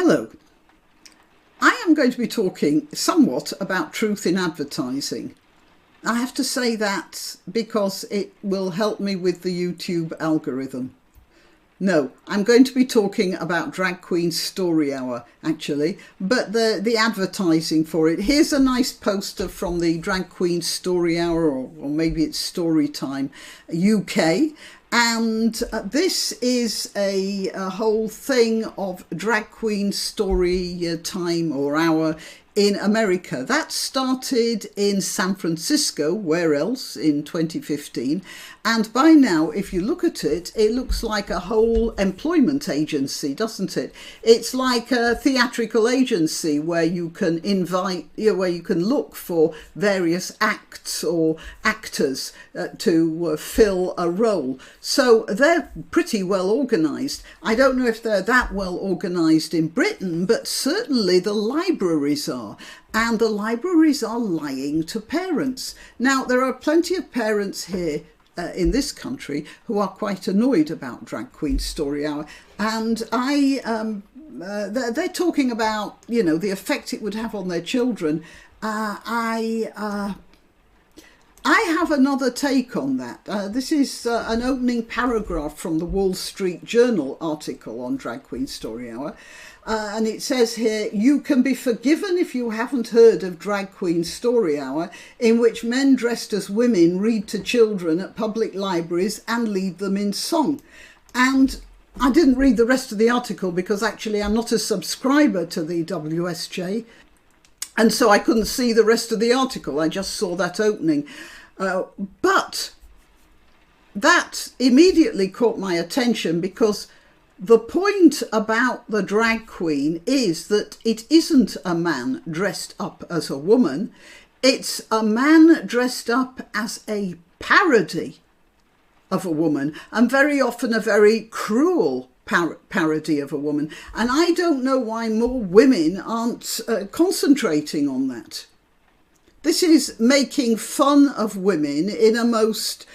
Hello. I am going to be talking somewhat about truth in advertising. I have to say that because it will help me with the YouTube algorithm. No, I'm going to be talking about Drag Queen Story Hour, actually, but the advertising for it. Here's a nice poster from the Drag Queen Story Hour, or maybe it's Story Time UK. And this is a whole thing of Drag Queen Story Time or Hour in America. That started in San Francisco, where else, in 2015. And by now, if you look at it, it looks like a whole employment agency, doesn't it? It's like a theatrical agency where you can invite, where you can look for various acts or actors to fill a role. So they're pretty well organised. I don't know if they're that well organised in Britain, but certainly the libraries are. And the libraries are lying to parents. Now, there are plenty of parents here in this country who are quite annoyed about Drag Queen Story Hour, and they're talking about, you know, the effect it would have on their children. I have another take on that. This is an opening paragraph from the Wall Street Journal article on Drag Queen Story Hour. And it says here, you can be forgiven if you haven't heard of Drag Queen Story Hour, in which men dressed as women read to children at public libraries and lead them in song. And I didn't read the rest of the article because actually I'm not a subscriber to the WSJ. And so I couldn't see the rest of the article. I just saw that opening. But that immediately caught my attention because the point about the drag queen is that it isn't a man dressed up as a woman. It's a man dressed up as a parody of a woman, and very often a very cruel parody of a woman. And I don't know why more women aren't concentrating on that. This is making fun of women in a most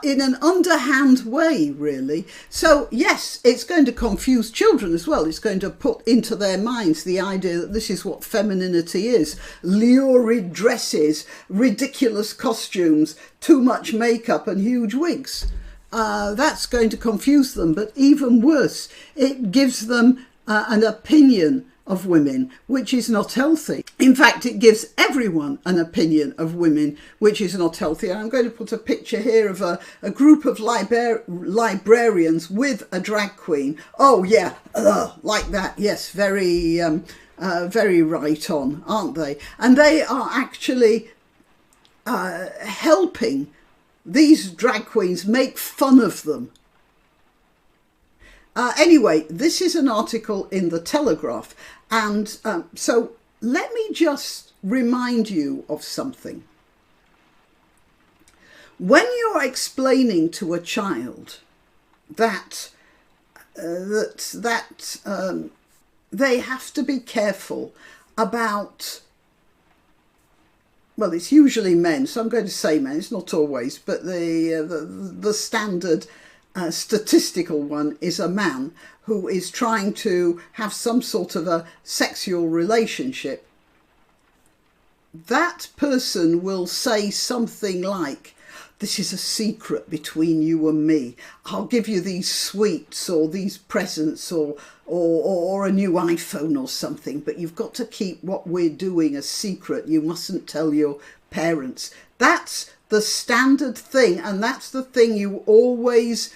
in an underhand way, really. So yes, it's going to confuse children as well. It's going to put into their minds the idea that this is what femininity is: lurid dresses, ridiculous costumes, too much makeup and huge wigs. That's going to confuse them, but even worse, it gives them an opinion of women, which is not healthy. In fact, it gives everyone an opinion of women, which is not healthy. And I'm going to put a picture here of a group of librarians with a drag queen. Oh yeah, like that. Yes, very right on, aren't they? And they are actually helping these drag queens make fun of them. Anyway, this is an article in The Telegraph, and so let me just remind you of something. When you're explaining to a child that they have to be careful about, well, it's usually men, so I'm going to say men, it's not always, but the standard statistical one is a man who is trying to have some sort of a sexual relationship. That person will say something like, this is a secret between you and me. I'll give you these sweets or these presents or a new iPhone or something, but you've got to keep what we're doing a secret. You mustn't tell your parents. That's the standard thing, and that's the thing you always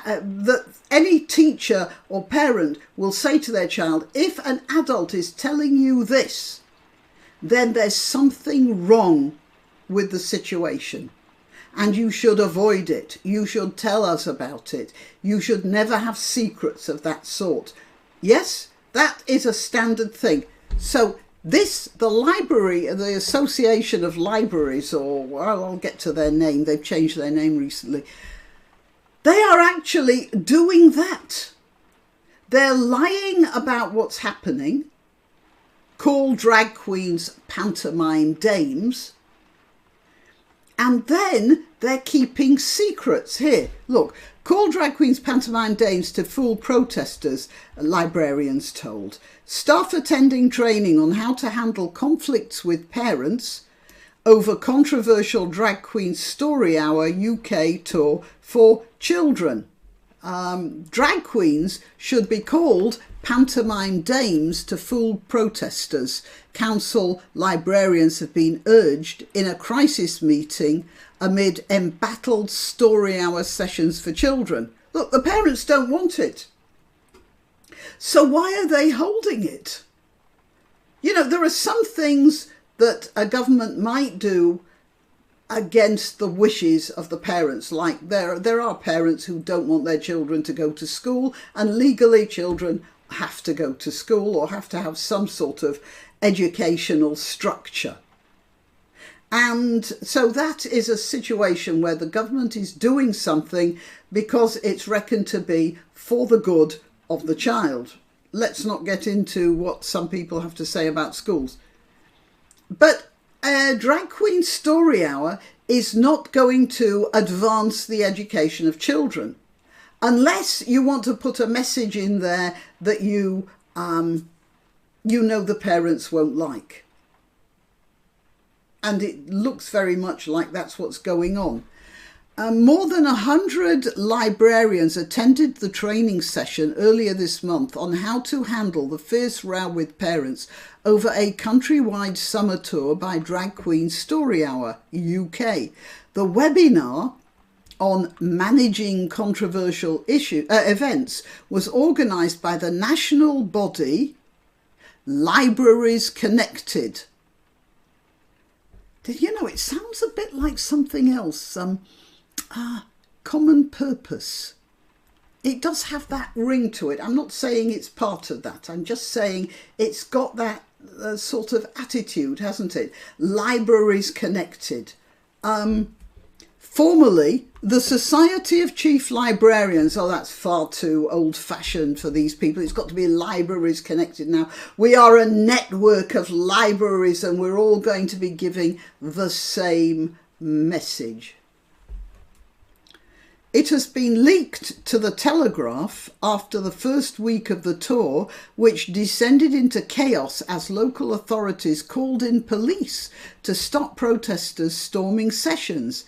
that any teacher or parent will say to their child. If an adult is telling you this, then there's something wrong with the situation and you should avoid it. You should tell us about it. You should never have secrets of that sort. Yes, that is a standard thing. So the library, the Association of Libraries, or well, I'll get to their name, they've changed their name recently. They are actually doing that. They're lying about what's happening, call drag queens pantomime dames, And then they're keeping secrets. Here, look, call drag queens pantomime dames to fool protesters, librarians told. Staff attending training on how to handle conflicts with parents over controversial drag queen story hour UK tour for children. Drag queens should be called pantomime dames to fool protesters. Council librarians have been urged in a crisis meeting amid embattled story hour sessions for children. Look, the parents don't want it. So why are they holding it? You know, there are some things that a government might do against the wishes of the parents. Like there are parents who don't want their children to go to school, and legally children have to go to school or have to have some sort of educational structure. And so that is a situation where the government is doing something because it's reckoned to be for the good of the child. Let's not get into what some people have to say about schools. But a drag queen story hour is not going to advance the education of children unless you want to put a message in there that you know the parents won't like. And it looks very much like that's what's going on. More than 100 librarians attended the training session earlier this month on how to handle the fierce row with parents over a countrywide summer tour by Drag Queen Story Hour UK. The webinar on managing controversial events was organised by the national body Libraries Connected. Did you know, it sounds a bit like something else, Common Purpose. It does have that ring to it. I'm not saying it's part of that. I'm just saying it's got that sort of attitude, hasn't it? Libraries Connected. Formerly, the Society of Chief Librarians. Oh, that's far too old-fashioned for these people. It's got to be Libraries Connected now. We are a network of libraries and we're all going to be giving the same message. It has been leaked to the Telegraph after the first week of the tour, which descended into chaos as local authorities called in police to stop protesters storming sessions.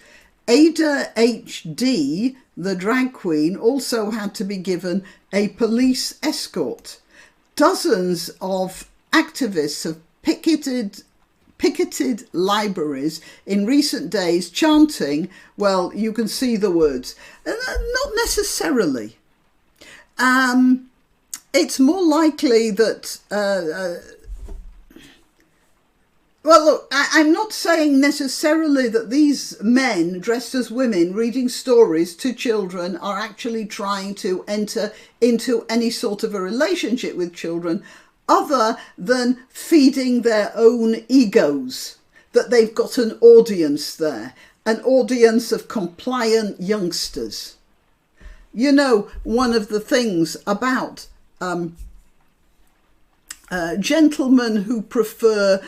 Ada HD, the drag queen, also had to be given a police escort. Dozens of activists have picketed libraries in recent days chanting, well, you can see the words. Not necessarily. It's more likely that... well, look, I'm not saying necessarily that these men dressed as women reading stories to children are actually trying to enter into any sort of a relationship with children, other than feeding their own egos, that they've got an audience there, an audience of compliant youngsters. You know, one of the things about gentlemen who prefer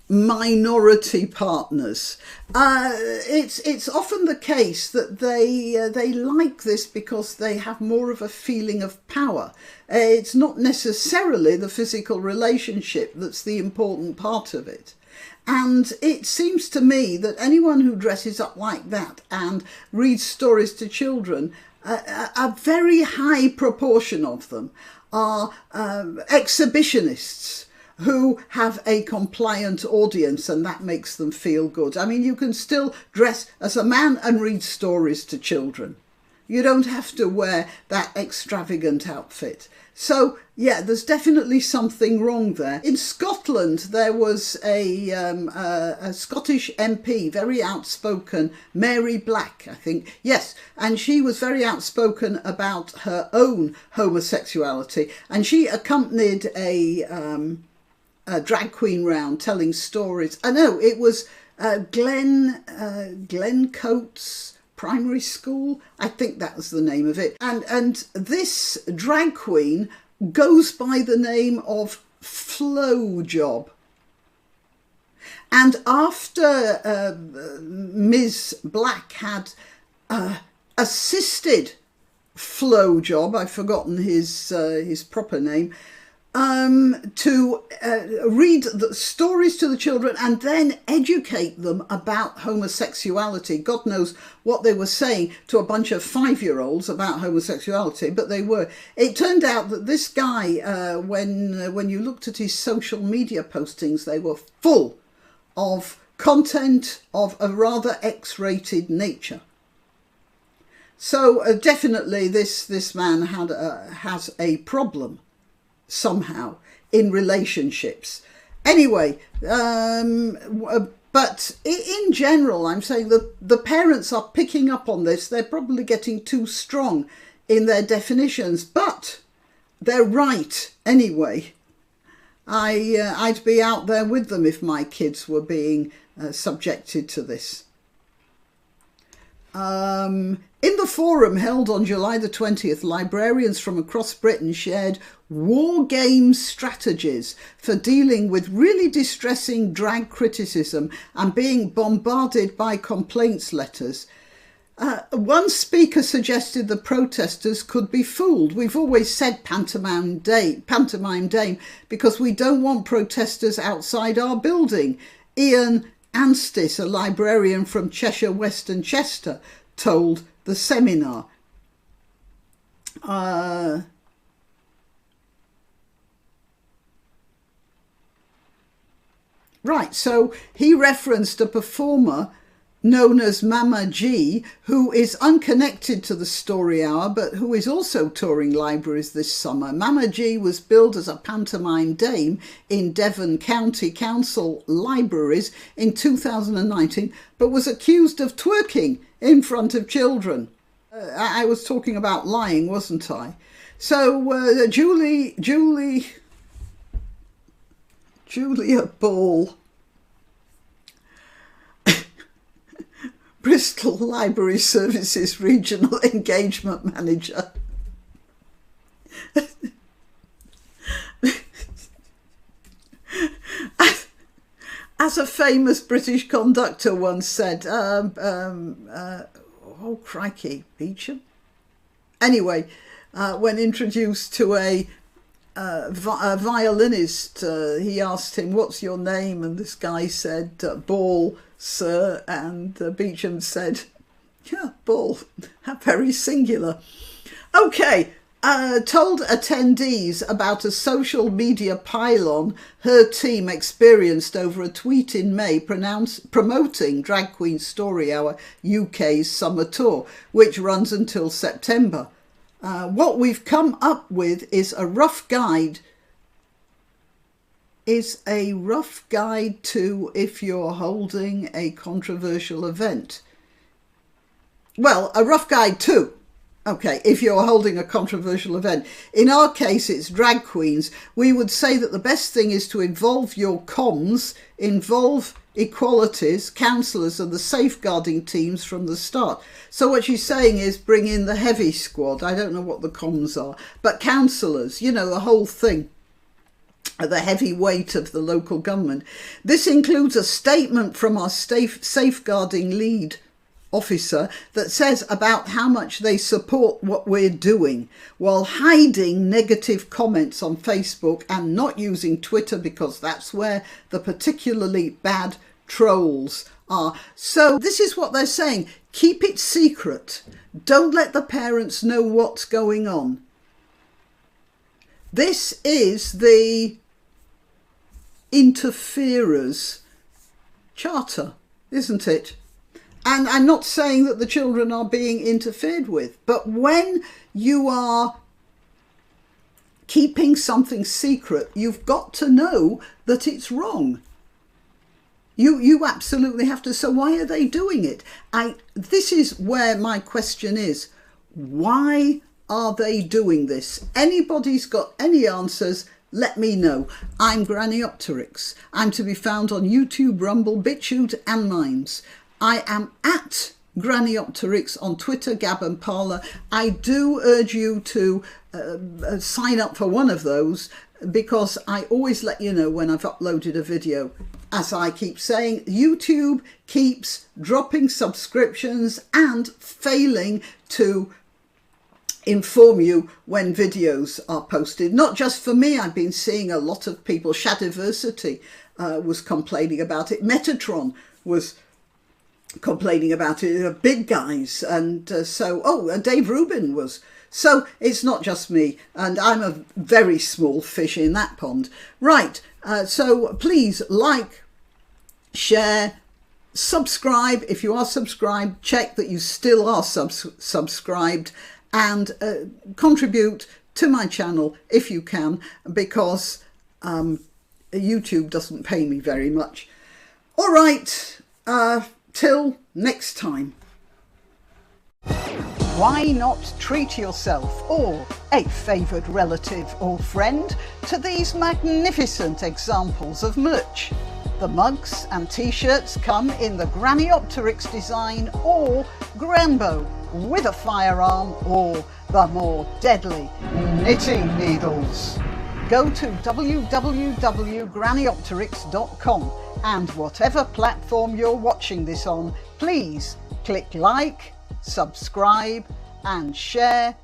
minority partners. It's often the case that they like this because they have more of a feeling of power. It's not necessarily the physical relationship that's the important part of it. And it seems to me that anyone who dresses up like that and reads stories to children, a very high proportion of them are exhibitionists who have a compliant audience, and that makes them feel good. I mean, you can still dress as a man and read stories to children. You don't have to wear that extravagant outfit. So, yeah, there's definitely something wrong there. In Scotland, there was a Scottish MP, very outspoken, Mary Black, I think. Yes, and she was very outspoken about her own homosexuality. And she accompanied a drag queen round telling stories. I know it was Glen Coates Primary School. I think that was the name of it. And this drag queen goes by the name of Flo Job. And after Ms. Black had assisted Flo Job, I've forgotten his proper name, to read the stories to the children and then educate them about homosexuality. God knows what they were saying to a bunch of 5-year-olds about homosexuality, but they were. It turned out that this guy, when you looked at his social media postings, they were full of content of a rather X-rated nature. So definitely this man has a problem somehow in relationships. Anyway, but in general, I'm saying that the parents are picking up on this. They're probably getting too strong in their definitions, but they're right anyway. I'd be out there with them if my kids were being subjected to this. In the forum held on July the 20th, librarians from across Britain shared war game strategies for dealing with really distressing drag criticism and being bombarded by complaints letters. One speaker suggested the protesters could be fooled. We've always said pantomime dame, because we don't want protesters outside our building. Ian Anstis, a librarian from Cheshire, West and Chester, told the seminar. Right, so he referenced a performer known as Mama G, who is unconnected to the Story Hour, but who is also touring libraries this summer. Mama G was billed as a pantomime dame in Devon County Council libraries in 2019, but was accused of twerking in front of children. I was talking about lying, wasn't I? So Julia Ball, Bristol Library Services Regional Engagement Manager, as a famous British conductor once said, oh crikey, Beecham? Anyway, when introduced to a violinist, he asked him, "What's your name?" And this guy said, "Ball, sir." And Beecham said, "Yeah, Ball, very singular." Okay, told attendees about a social media pylon her team experienced over a tweet in May promoting Drag Queen Story Hour UK's summer tour, which runs until September. What we've come up with is a rough guide. To if you're holding a controversial event. Well, a rough guide to. Okay, if you're holding a controversial event. In our case, it's drag queens. We would say that the best thing is to involve your comms, involve equalities, counsellors and the safeguarding teams from the start. So what she's saying is bring in the heavy squad. I don't know what the comms are, but counsellors, you know, the whole thing. The heavy weight of the local government. This includes a statement from our safeguarding lead officer that says about how much they support what we're doing, while hiding negative comments on Facebook and not using Twitter because that's where the particularly bad trolls are. So this is what they're saying. Keep it secret. Don't let the parents know what's going on. This is the interferers charter, isn't it? And I'm not saying that the children are being interfered with, but when you are keeping something secret, you've got to know that it's wrong. You absolutely have to. So why are they doing it? This is where my question is. Why are they doing this? Anybody's got any answers, let me know. I'm granniopteryx. I'm to be found on YouTube, Rumble, BitChute and Minds. I am at granniopteryx on Twitter, Gab and Parler. I do urge you to sign up for one of those because I always let you know when I've uploaded a video. as I keep saying, YouTube keeps dropping subscriptions and failing to inform you when videos are posted. Not just for me, I've been seeing a lot of people. Shadiversity was complaining about it. Metatron was complaining about it. Big guys. And Dave Rubin was. So it's not just me, and I'm a very small fish in that pond. Right, so please like, share, subscribe. If you are subscribed, check that you still are subscribed, and contribute to my channel if you can, because YouTube doesn't pay me very much. All right, till next time. Why not treat yourself or a favoured relative or friend to these magnificent examples of merch? The mugs and t-shirts come in the granniopteryx design or Granbo with a firearm or the more deadly knitting needles. Go to www.granniopteryx.com and whatever platform you're watching this on, please click like, subscribe and share.